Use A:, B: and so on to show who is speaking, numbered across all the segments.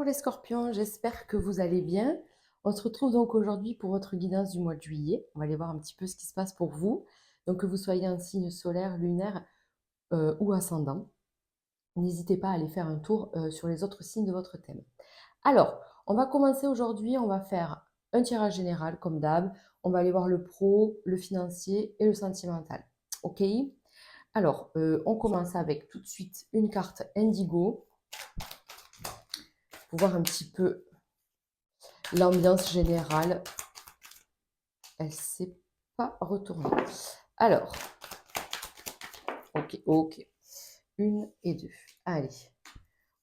A: Bonjour les scorpions, j'espère que vous allez bien. On se retrouve donc aujourd'hui pour votre guidance du mois de juillet. On va aller voir un petit peu ce qui se passe pour vous. Donc que vous soyez un signe solaire, lunaire ou ascendant, n'hésitez pas à aller faire un tour sur les autres signes de votre thème. Alors, on va commencer aujourd'hui, on va faire un tirage général comme d'hab. On va aller voir le pro, le financier et le sentimental. Ok? Alors, on commence avec tout de suite une carte indigo pour voir un petit peu l'ambiance générale. Elle ne s'est pas retournée. Alors, ok. Une et deux. Allez.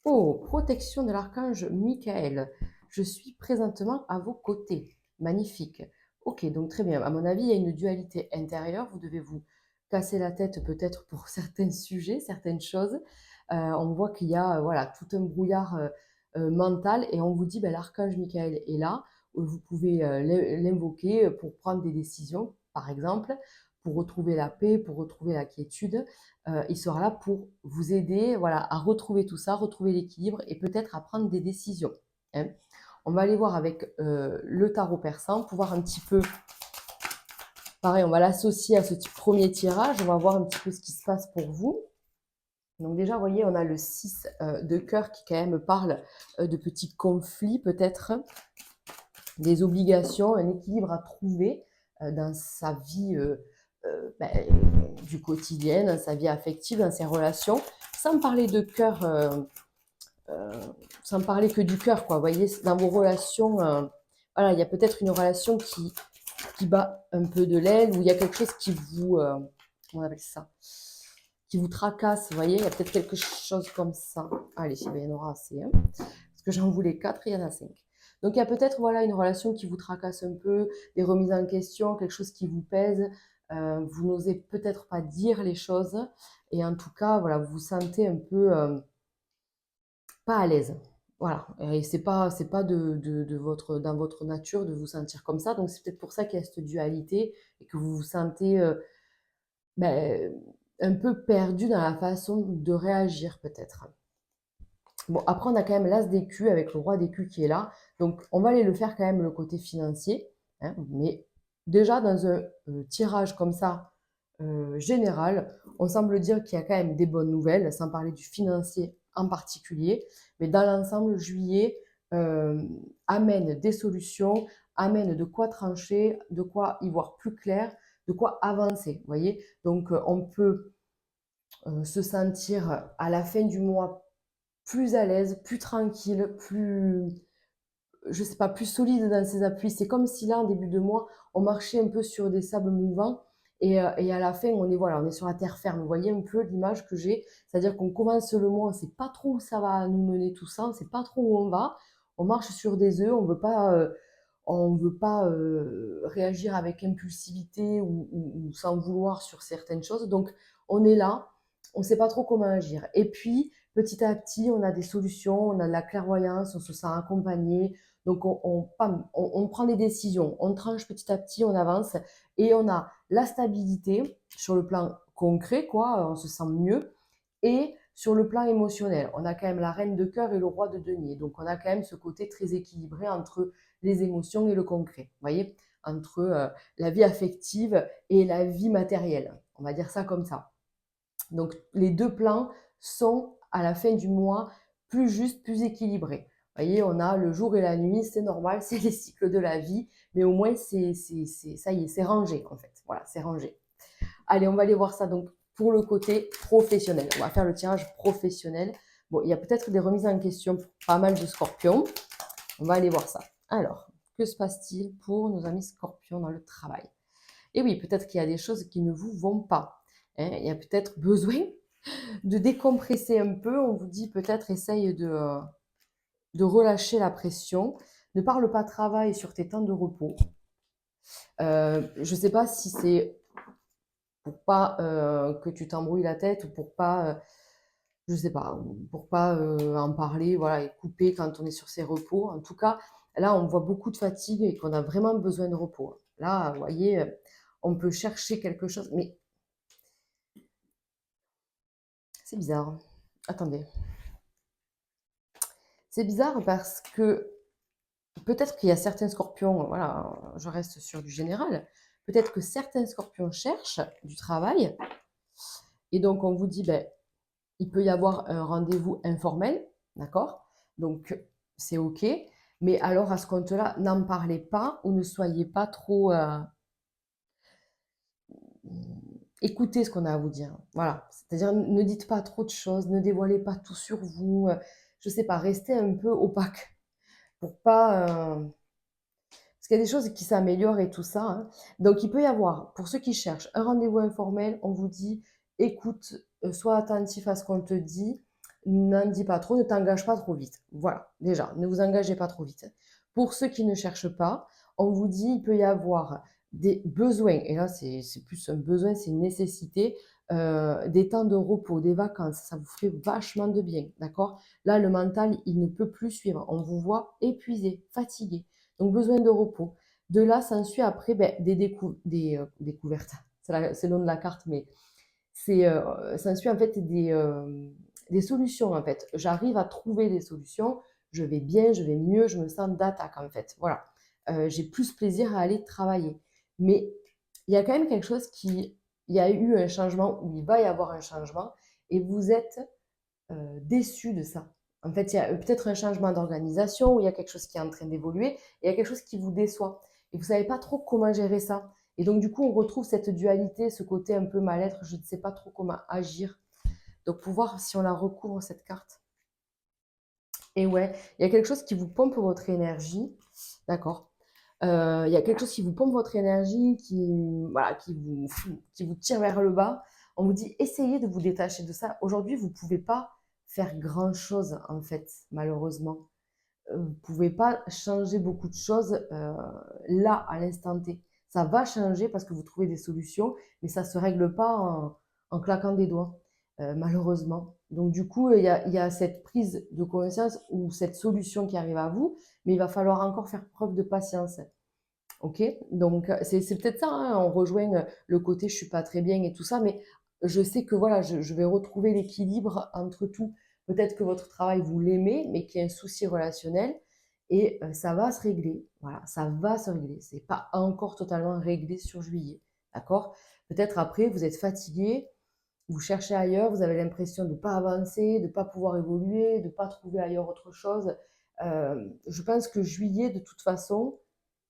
A: Oh, protection de l'archange Michael. Je suis présentement à vos côtés. Magnifique. Ok, donc très bien. À mon avis, il y a une dualité intérieure. Vous devez vous casser la tête peut-être pour certains sujets, certaines choses. On voit qu'il y a voilà, tout un brouillard mental et on vous dit ben, l'archange Michael est là. Vous pouvez l'invoquer pour prendre des décisions, par exemple, pour retrouver la paix, pour retrouver la quiétude. Il sera là pour vous aider voilà, à retrouver tout ça, retrouver l'équilibre et peut-être à prendre des décisions. Hein. On va aller voir avec le tarot persan pour voir un petit peu. Pareil, on va l'associer à ce premier tirage. On va voir un petit peu ce qui se passe pour vous. Donc déjà, vous voyez, on a le 6 de cœur qui quand même parle de petits conflits peut-être, des obligations, un équilibre à trouver dans sa vie ben, du quotidien, dans sa vie affective, dans ses relations, sans parler de cœur, euh, sans parler que du cœur, quoi. Vous voyez, dans vos relations, voilà, il y a peut-être une relation qui bat un peu de l'aile, ou il y a quelque chose qui vous, comment on appelle ça, qui vous tracasse, vous voyez, il y a peut-être quelque chose comme ça. Allez, il y en aura assez, hein, parce que j'en voulais 4 et il y en a 5. Donc il y a peut-être voilà, une relation qui vous tracasse un peu, des remises en question, quelque chose qui vous pèse, vous n'osez peut-être pas dire les choses, et en tout cas, voilà, vous vous sentez un peu pas à l'aise. Voilà, et c'est pas de votre, dans votre nature de vous sentir comme ça, donc c'est peut-être pour ça qu'il y a cette dualité et que vous vous sentez ben, un peu perdu dans la façon de réagir peut-être. Bon, après on a quand même l'as d'écu avec le roi d'écu qui est là, donc on va aller le faire quand même le côté financier, hein, mais déjà dans un tirage comme ça général, on semble dire qu'il y a quand même des bonnes nouvelles, sans parler du financier en particulier, mais dans l'ensemble, juillet euh, amène des solutions, amène de quoi trancher, de quoi y voir plus clair, de quoi avancer, vous voyez. Donc on peut se sentir à la fin du mois plus à l'aise, plus tranquille, plus, je sais pas, plus solide dans ses appuis. C'est comme si là, en début de mois, on marchait un peu sur des sables mouvants et à la fin, on est, voilà, on est sur la terre ferme. Vous voyez un peu l'image que j'ai, c'est-à-dire qu'on commence le mois, on ne sait pas trop où ça va nous mener tout ça, on ne sait pas trop où on va. On marche sur des œufs, on veut pas réagir avec impulsivité ou sans vouloir sur certaines choses. Donc, on est là, on ne sait pas trop comment agir. Et puis, petit à petit, on a des solutions, on a de la clairvoyance, on se sent accompagné. Donc, on prend des décisions, on tranche petit à petit, on avance et on a la stabilité sur le plan concret, quoi, on se sent mieux. Et sur le plan émotionnel, on a quand même la reine de cœur et le roi de denier. Donc, on a quand même ce côté très équilibré entre les émotions et le concret. Vous voyez, entre la vie affective et la vie matérielle. On va dire ça comme ça. Donc, les deux plans sont à la fin du mois plus justes, plus équilibrés. Vous voyez, on a le jour et la nuit, c'est normal, c'est les cycles de la vie, mais au moins, ça y est, c'est rangé en fait. Voilà, c'est rangé. Allez, on va aller voir ça donc pour le côté professionnel. On va faire le tirage professionnel. Bon, il y a peut-être des remises en question pour pas mal de scorpions. On va aller voir ça. Alors, que se passe-t-il pour nos amis scorpions dans le travail? Et oui, peut-être qu'il y a des choses qui ne vous vont pas. Hein. Il y a peut-être besoin de décompresser un peu. On vous dit peut-être essaye de relâcher la pression. Ne parle pas travail sur tes temps de repos. Je ne sais pas si c'est pour pas que tu t'embrouilles la tête ou pour pas, je sais pas, pour pas en parler, voilà, et couper quand on est sur ses repos. En tout cas, là, on voit beaucoup de fatigue et qu'on a vraiment besoin de repos. Là, vous voyez, on peut chercher quelque chose, mais c'est bizarre. Attendez. C'est bizarre parce que peut-être qu'il y a certains scorpions, voilà, je reste sur du général, peut-être que certains scorpions cherchent du travail et donc on vous dit, ben, il peut y avoir un rendez-vous informel, d'accord? Donc c'est OK, mais alors à ce compte-là, n'en parlez pas ou ne soyez pas trop, écoutez ce qu'on a à vous dire. Voilà, c'est-à-dire ne dites pas trop de choses, ne dévoilez pas tout sur vous, je sais pas, restez un peu opaque pour pas, parce qu'il y a des choses qui s'améliorent et tout ça, hein. Donc il peut y avoir, pour ceux qui cherchent, un rendez-vous informel, on vous dit: «Écoute, sois attentif à ce qu'on te dit, n'en dis pas trop, ne t'engage pas trop vite». Voilà, déjà, ne vous engagez pas trop vite. Pour ceux qui ne cherchent pas, on vous dit: «Il peut y avoir des besoins» et là c'est plus un besoin, c'est une nécessité, des temps de repos, des vacances, ça vous ferait vachement de bien, d'accord? Là, le mental, il ne peut plus suivre. On vous voit épuisé, fatigué. Donc besoin de repos. De là s'ensuit après ben, des découvertes. C'est le nom de la carte, mais s'ensuit en fait des solutions en fait. J'arrive à trouver des solutions, je vais bien, je vais mieux, je me sens d'attaque en fait. Voilà. J'ai plus plaisir à aller travailler. Mais il y a quand même quelque chose qui, il y a eu un changement, ou il va y avoir un changement, et vous êtes déçu de ça. En fait, il y a peut-être un changement d'organisation, ou il y a quelque chose qui est en train d'évoluer, et il y a quelque chose qui vous déçoit. Et vous ne savez pas trop comment gérer ça. Et donc, du coup, on retrouve cette dualité, ce côté un peu mal-être, je ne sais pas trop comment agir. Donc, pour voir si on la recouvre, cette carte. Et ouais, il y a quelque chose qui vous pompe votre énergie. D'accord. Il y a quelque chose qui vous pompe votre énergie, voilà, qui vous tire vers le bas. On vous dit, essayez de vous détacher de ça. Aujourd'hui, vous ne pouvez pas faire grand-chose, en fait, malheureusement. Vous ne pouvez pas changer beaucoup de choses là, à l'instant T. Ça va changer parce que vous trouvez des solutions, mais ça ne se règle pas en claquant des doigts, malheureusement. Donc du coup, il y a cette prise de conscience ou cette solution qui arrive à vous, mais il va falloir encore faire preuve de patience. OK? Donc, c'est peut-être ça, hein, on rejoint, le côté «je suis pas très bien» et tout ça, mais je sais que voilà, je vais retrouver l'équilibre entre tout. Peut-être que votre travail, vous l'aimez, mais qu'il y a un souci relationnel et ça va se régler. Voilà, ça va se régler. C'est pas encore totalement réglé sur juillet, d'accord? Peut-être après, vous êtes fatigué, vous cherchez ailleurs, vous avez l'impression de ne pas avancer, de ne pas pouvoir évoluer, de ne pas trouver ailleurs autre chose. Je pense que juillet, de toute façon,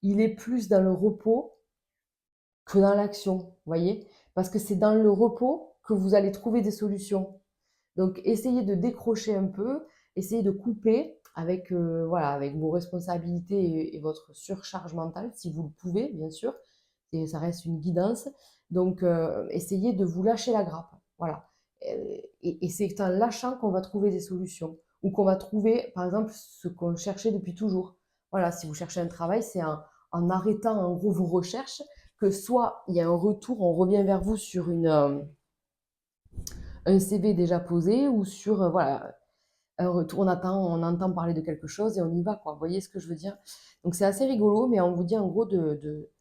A: il est plus dans le repos que dans l'action, vous voyez? Parce que c'est dans le repos que vous allez trouver des solutions. Donc essayez de décrocher un peu, essayez de couper avec, voilà, avec vos responsabilités et votre surcharge mentale, si vous le pouvez, bien sûr. Et ça reste une guidance. Donc essayez de vous lâcher la grappe. Voilà. Et c'est en lâchant qu'on va trouver des solutions. Ou qu'on va trouver, par exemple, ce qu'on cherchait depuis toujours. Voilà, si vous cherchez un travail, c'est en arrêtant en gros vos recherches que soit il y a un retour, on revient vers vous sur un CV déjà posé ou sur voilà, un retour, on entend parler de quelque chose et on y va, quoi. Vous voyez ce que je veux dire? Donc c'est assez rigolo, mais on vous dit en gros de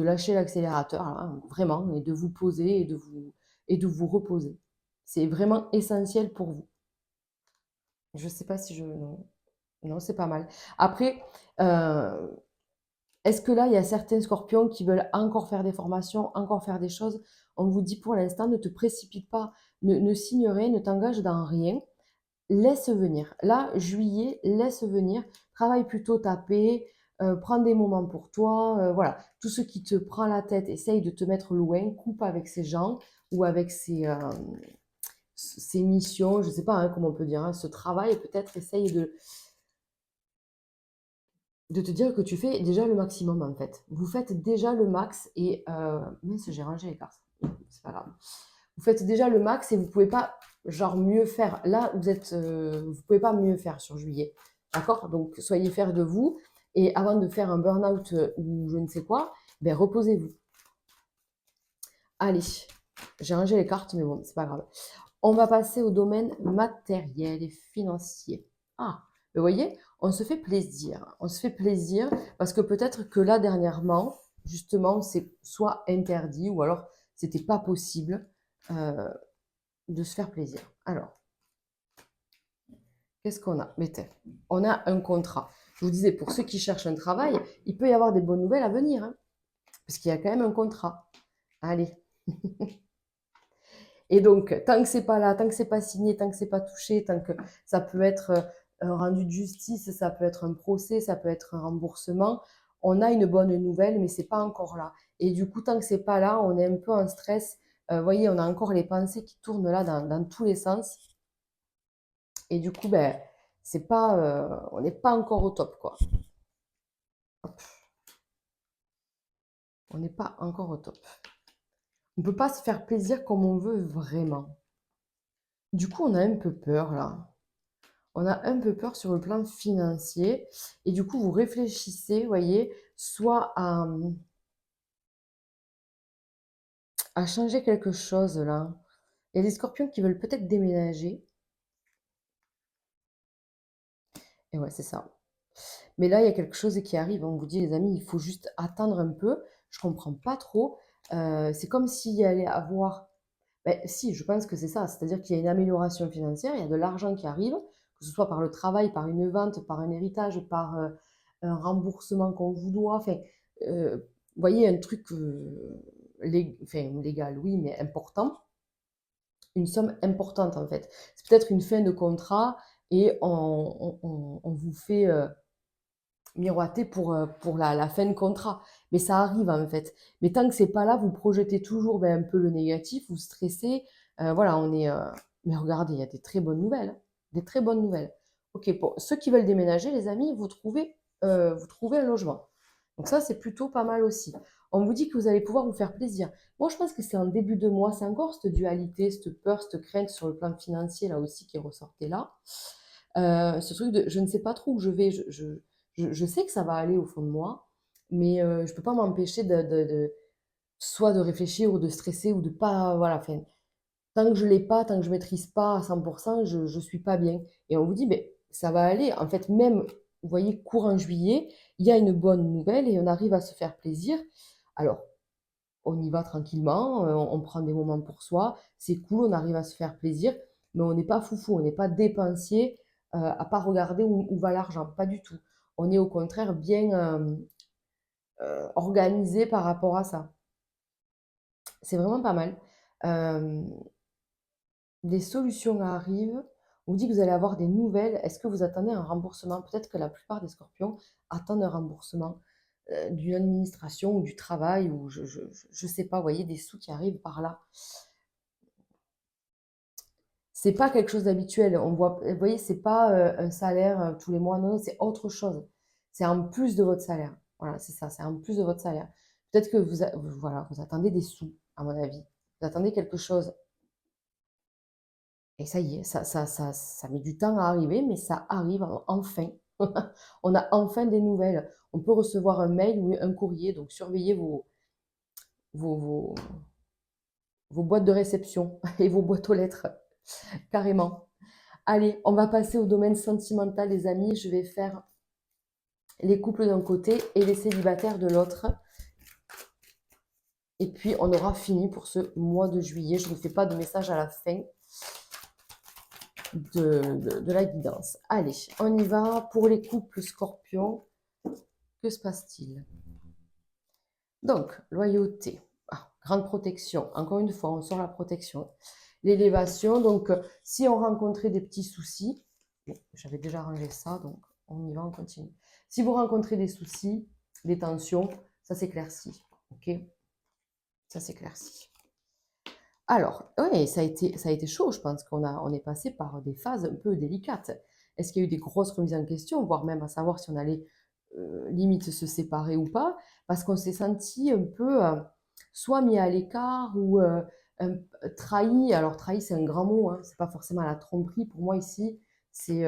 A: lâcher l'accélérateur, hein, vraiment, et de vous poser et de vous reposer. C'est vraiment essentiel pour vous. Je ne sais pas si je... Non, non c'est pas mal. Après, euh, est-ce que là, il y a certains scorpions qui veulent encore faire des formations, encore faire des choses? On vous dit pour l'instant, ne te précipite pas, ne signe rien, ne t'engage dans rien. Laisse venir. Là, juillet, laisse venir. Travaille plutôt ta paix, prends des moments pour toi. Voilà, tout ce qui te prend la tête, essaye de te mettre loin, coupe avec ces gens ou avec ces missions, je ne sais pas hein, comment on peut dire, hein, ce travail, peut-être essaye de te dire que tu fais déjà le maximum en fait. Vous faites déjà le max et mince, j'ai rangé les cartes. C'est pas grave. Vous faites déjà le max et vous pouvez pas genre mieux faire. Là, vous pouvez pas mieux faire sur juillet. D'accord? Donc soyez fiers de vous et avant de faire un burn-out ou je ne sais quoi, ben reposez-vous. Allez, j'ai rangé les cartes mais bon, c'est pas grave. On va passer au domaine matériel et financier. Ah, vous voyez, on se fait plaisir. On se fait plaisir parce que peut-être que là, dernièrement, justement, c'est soit interdit ou alors c'était pas possible de se faire plaisir. Alors, Qu'est-ce qu'on a? Mais on a un contrat. Je vous disais, pour ceux qui cherchent un travail, il peut y avoir des bonnes nouvelles à venir, hein, parce qu'il y a quand même un contrat. Allez. Et donc, tant que c'est pas là, tant que c'est pas signé, tant que c'est pas touché, tant que ça peut être un rendu de justice, ça peut être un procès, ça peut être un remboursement, on a une bonne nouvelle, mais c'est pas encore là. Et du coup, tant que c'est pas là, on est un peu en stress. Vous voyez, on a encore les pensées qui tournent là dans tous les sens. Et du coup, ben, c'est pas, on n'est pas encore au top, quoi. Hop, on n'est pas encore au top. On ne peut pas se faire plaisir comme on veut vraiment. Du coup, on a un peu peur là. On a un peu peur sur le plan financier. Et du coup, vous réfléchissez, vous voyez, soit à changer quelque chose là. Il y a des scorpions qui veulent peut-être déménager. Et ouais, c'est ça. Mais là, il y a quelque chose qui arrive. On vous dit, les amis, il faut juste attendre un peu. Je comprends pas trop. C'est comme s'il y allait avoir. Ben, si, je pense que c'est ça. C'est-à-dire qu'il y a une amélioration financière, il y a de l'argent qui arrive, que ce soit par le travail, par une vente, par un héritage, par un remboursement qu'on vous doit. Enfin, vous voyez, un truc enfin, légal, oui, mais important. Une somme importante, en fait. C'est peut-être une fin de contrat et on vous fait miroiter pour la fin de contrat. Mais ça arrive en fait. Mais tant que c'est pas là, vous projetez toujours ben, un peu le négatif, vous stressez. Voilà, on est. Mais regardez, il y a des très bonnes nouvelles, hein. Des très bonnes nouvelles. Ok, pour ceux qui veulent déménager, les amis, vous trouvez un logement. Donc ça, c'est plutôt pas mal aussi. On vous dit que vous allez pouvoir vous faire plaisir. Moi, je pense que c'est en début de mois, c'est encore cette dualité, cette peur, cette crainte sur le plan financier là aussi qui ressortait là. Ce truc de je ne sais pas trop où je vais, je sais que ça va aller au fond de moi, mais je peux pas m'empêcher soit de réfléchir ou de stresser ou de pas, voilà, enfin, tant que je l'ai pas, tant que je maîtrise pas à 100%, je suis pas bien. Et on vous dit, mais ça va aller. En fait, même, vous voyez, courant juillet, il y a une bonne nouvelle et on arrive à se faire plaisir. Alors, on y va tranquillement, on prend des moments pour soi, c'est cool, on arrive à se faire plaisir, mais on n'est pas foufou, on n'est pas dépensier à pas regarder où va l'argent, pas du tout. On est au contraire bien organisé par rapport à ça. C'est vraiment pas mal. Euh, des solutions arrivent. On vous dit que vous allez avoir des nouvelles. Est-ce que vous attendez un remboursement? Peut-être que la plupart des scorpions attendent un remboursement d'une administration ou du travail ou je sais pas, vous voyez, des sous qui arrivent par là. C'est pas quelque chose d'habituel. On voit, vous voyez, c'est pas un salaire tous les mois. Non, non, c'est autre chose. C'est en plus de votre salaire. Voilà, c'est ça. C'est en plus de votre salaire. Peut-être que voilà, vous attendez des sous, à mon avis. Vous attendez quelque chose. Et ça y est, ça met du temps à arriver, mais ça arrive enfin. On a enfin des nouvelles. On peut recevoir un mail ou un courrier. Donc, surveillez vos, vos, vos boîtes de réception et vos boîtes aux lettres, carrément. Allez, on va passer au domaine sentimental, les amis. Je vais faire les couples d'un côté et les célibataires de l'autre. Et puis, on aura fini pour ce mois de juillet. Je ne fais pas de message à la fin de la guidance. Allez, on y va pour les couples scorpions. Que se passe-t-il? Donc, loyauté. Ah, grande protection. Encore une fois, on sort la protection. L'élévation, donc, si on rencontrait des petits soucis, bon, j'avais déjà rangé ça, donc on y va, on continue. Si vous rencontrez des soucis, des tensions, ça s'éclaircit. Ok? Ça s'éclaircit. Alors, oui, ça a été chaud, je pense on est passé par des phases un peu délicates. Est-ce qu'il y a eu des grosses remises en question, voire même à savoir si on allait limite se séparer ou pas, parce qu'on s'est senti un peu soit mis à l'écart ou trahi. Alors, trahi, c'est un grand mot, hein, c'est pas forcément la tromperie. Pour moi, ici, c'est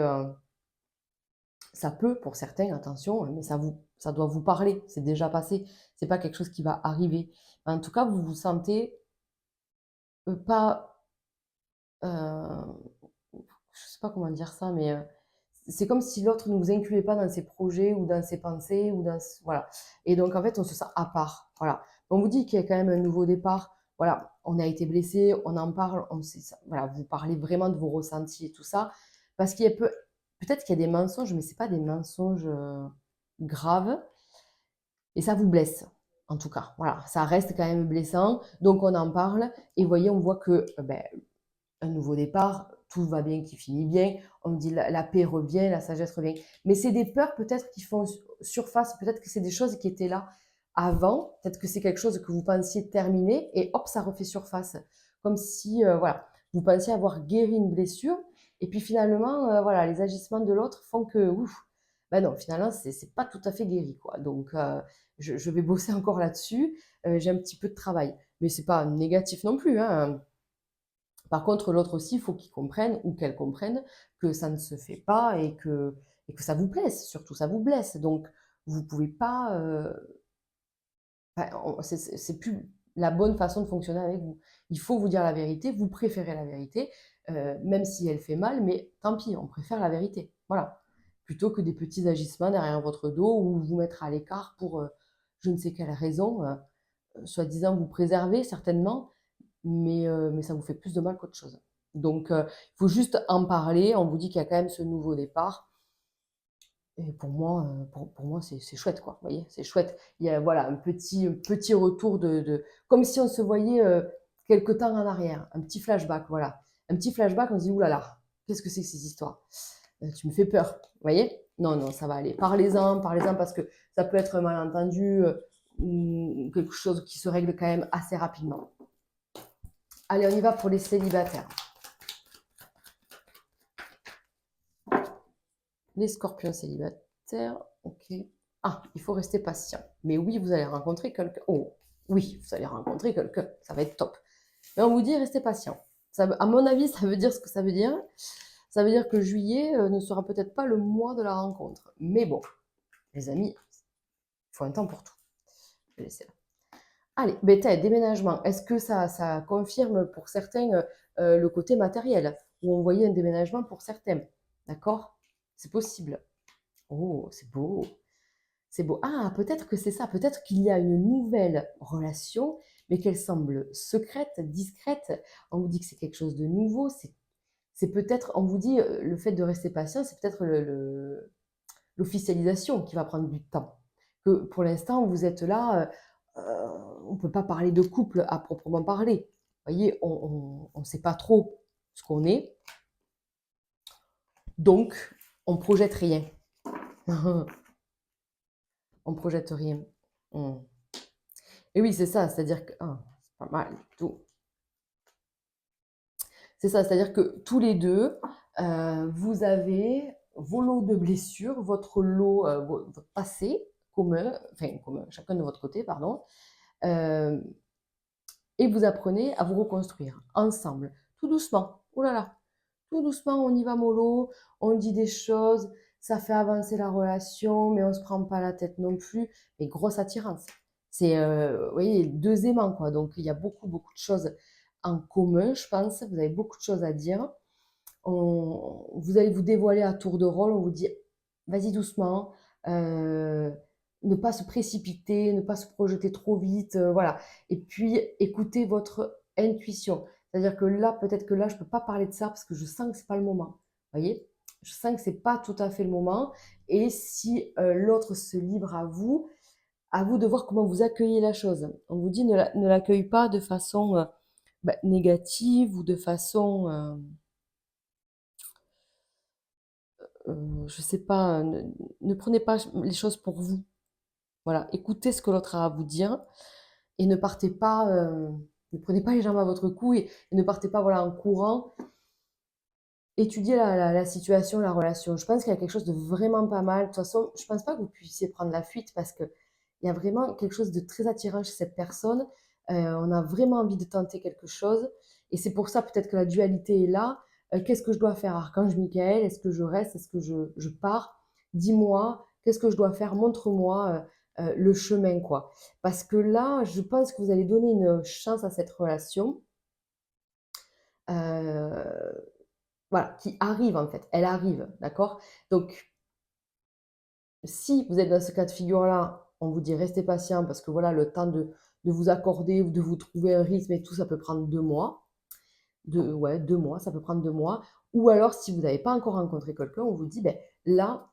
A: ça peut, pour certains, attention, hein, mais ça doit vous parler, c'est déjà passé, c'est pas quelque chose qui va arriver. En tout cas, vous vous sentez pas, je sais pas comment dire ça, mais c'est comme si l'autre ne vous incluait pas dans ses projets ou dans ses pensées ou voilà. Et donc en fait, on se sent à part. Voilà. On vous dit qu'il y a quand même un nouveau départ. Voilà, on a été blessé, on en parle, voilà, vous parlez vraiment de vos ressentis et tout ça, parce qu'il y a peu. peut-être qu'il y a des mensonges, mais ce n'est pas des mensonges graves, et ça vous blesse, en tout cas. Voilà, ça reste quand même blessant, donc on en parle, et vous voyez, on voit que ben, un nouveau départ, tout va bien qui finit bien, on me dit la paix revient, la sagesse revient. Mais c'est des peurs peut-être qui font surface, peut-être que c'est des choses qui étaient là avant, peut-être que c'est quelque chose que vous pensiez terminer et hop, ça refait surface. Comme si, voilà, vous pensiez avoir guéri une blessure et puis finalement, voilà, les agissements de l'autre font que, ouf, ben non, finalement, c'est pas tout à fait guéri, quoi. Donc, je vais bosser encore là-dessus, j'ai un petit peu de travail. Mais c'est pas négatif non plus, hein. Par contre, l'autre aussi, il faut qu'il comprenne ou qu'elle comprenne que ça ne se fait pas et que ça vous blesse, surtout ça vous blesse. Donc, vous pouvez pas, c'est plus la bonne façon de fonctionner avec vous. Il faut vous dire la vérité, vous préférez la vérité, même si elle fait mal, mais tant pis, on préfère la vérité. Voilà. Plutôt que des petits agissements derrière votre dos ou vous mettre à l'écart pour je ne sais quelle raison, soi-disant vous préserver certainement, mais ça vous fait plus de mal qu'autre chose. Donc, il faut juste en parler. On vous dit qu'il y a quand même ce nouveau départ. Et pour moi c'est chouette, quoi. Vous voyez, c'est chouette. Il y a voilà, un petit retour comme si on se voyait quelque temps en arrière. Un petit flashback, voilà. Un petit flashback, on se dit, oulala, qu'est-ce que c'est que ces histoires? Tu me fais peur. Vous voyez? Non, non, ça va aller. Parlez-en parce que ça peut être un malentendu ou quelque chose qui se règle quand même assez rapidement. Allez, on y va pour les célibataires. Les scorpions célibataires, ok. Ah, il faut rester patient. Mais oui, vous allez rencontrer quelqu'un. Oh, oui, vous allez rencontrer quelqu'un. Ça va être top. Mais on vous dit, restez patient. À mon avis, ça veut dire ce que ça veut dire. Ça veut dire que juillet ne sera peut-être pas le mois de la rencontre. Mais bon, les amis, il faut un temps pour tout. Je vais laisser là. Allez, bêta, déménagement. Est-ce que ça confirme pour certains le côté matériel? Ou on voyait un déménagement pour certains? D'accord? C'est possible. Oh, c'est beau. C'est beau. Ah, peut-être que c'est ça. Peut-être qu'il y a une nouvelle relation, mais qu'elle semble secrète, discrète. On vous dit que c'est quelque chose de nouveau. C'est peut-être, on vous dit, le fait de rester patient, c'est peut-être l'officialisation qui va prendre du temps. Que pour l'instant, vous êtes là, on ne peut pas parler de couple à proprement parler. Vous voyez, on ne sait pas trop ce qu'on est, donc on projette rien. On projette rien. Et oui, c'est ça, c'est-à-dire que c'est pas mal du tout. C'est ça, c'est-à-dire que tous les deux, vous avez vos lots de blessures, votre lot, votre passé commun, enfin commun, chacun de votre côté, pardon, euh, et vous apprenez à vous reconstruire ensemble, tout doucement. Oh là là, tout doucement, on y va mollo, on dit des choses, ça fait avancer la relation, mais on se prend pas la tête non plus. Mais grosse attirance. C'est, vous voyez, deux aimants, quoi. Donc, il y a beaucoup, beaucoup de choses en commun, je pense. Vous avez beaucoup de choses à dire. Vous allez vous dévoiler à tour de rôle. On vous dit, vas-y doucement. euh, ne pas se précipiter, ne pas se projeter trop vite, voilà. Et puis, écoutez votre intuition. C'est-à-dire que là, peut-être que là, je ne peux pas parler de ça parce que je sens que ce n'est pas le moment. Vous voyez? Je sens que ce n'est pas tout à fait le moment. Et si l'autre se livre à vous de voir comment vous accueillez la chose. On vous dit ne l'accueille pas de façon négative ou de façon, je ne sais pas, ne prenez pas les choses pour vous. Voilà, écoutez ce que l'autre a à vous dire et ne prenez pas les jambes à votre cou et ne partez pas voilà, en courant. Étudiez la situation, la relation. Je pense qu'il y a quelque chose de vraiment pas mal. De toute façon, je ne pense pas que vous puissiez prendre la fuite parce qu'il y a vraiment quelque chose de très attirant chez cette personne. On a vraiment envie de tenter quelque chose. Et c'est pour ça peut-être que la dualité est là. Qu'est-ce que je dois faire, Archange Michael? Est-ce que je reste? Est-ce que je pars? Dis-moi, qu'est-ce que je dois faire? Montre-moi le chemin, quoi. Parce que là, je pense que vous allez donner une chance à cette relation. Euh, voilà, qui arrive en fait, elle arrive, d'accord? Donc, si vous êtes dans ce cas de figure-là, on vous dit restez patient parce que voilà, le temps de vous accorder, de vous trouver un rythme et tout, ça peut prendre 2 mois. Ouais, 2 mois, ça peut prendre 2 mois. Ou alors, si vous n'avez pas encore rencontré quelqu'un, on vous dit, ben là,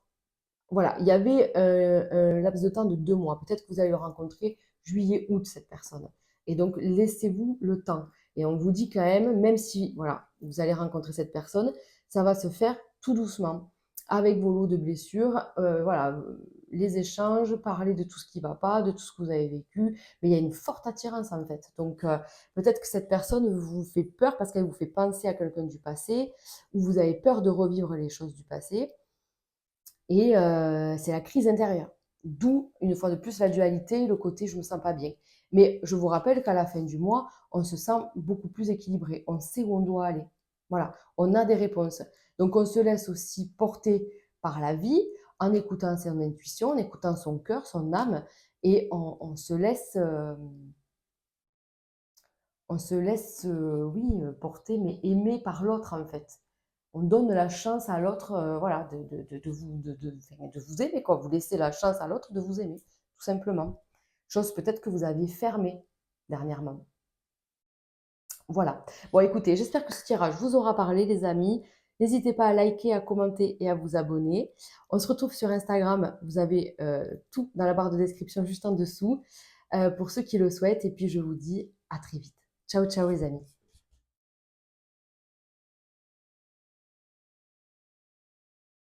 A: voilà, il y avait un laps de temps de 2 mois. Peut-être que vous allez le rencontrer juillet, août, cette personne. Et donc, laissez-vous le temps. Et on vous dit quand même, même si voilà, vous allez rencontrer cette personne, ça va se faire tout doucement, avec vos lots de blessures. Voilà, les échanges, parler de tout ce qui ne va pas, de tout ce que vous avez vécu. Mais il y a une forte attirance en fait. Donc, peut-être que cette personne vous fait peur parce qu'elle vous fait penser à quelqu'un du passé, ou vous avez peur de revivre les choses du passé. Et c'est la crise intérieure. D'où, une fois de plus, la dualité, le côté je ne me sens pas bien. Mais je vous rappelle qu'à la fin du mois, on se sent beaucoup plus équilibré. On sait où on doit aller. Voilà, on a des réponses. Donc on se laisse aussi porter par la vie en écoutant son intuition, en écoutant son cœur, son âme, et on se laisse, oui, porter, mais aimer par l'autre en fait. On donne la chance à l'autre, voilà, enfin, de vous aimer, quoi. Vous laissez la chance à l'autre de vous aimer, tout simplement. Chose peut-être que vous aviez fermée dernièrement. Voilà. Bon, écoutez, j'espère que ce tirage vous aura parlé, les amis. N'hésitez pas à liker, à commenter et à vous abonner. On se retrouve sur Instagram. Vous avez tout dans la barre de description juste en dessous pour ceux qui le souhaitent. Et puis, je vous dis à très vite. Ciao, ciao, les amis.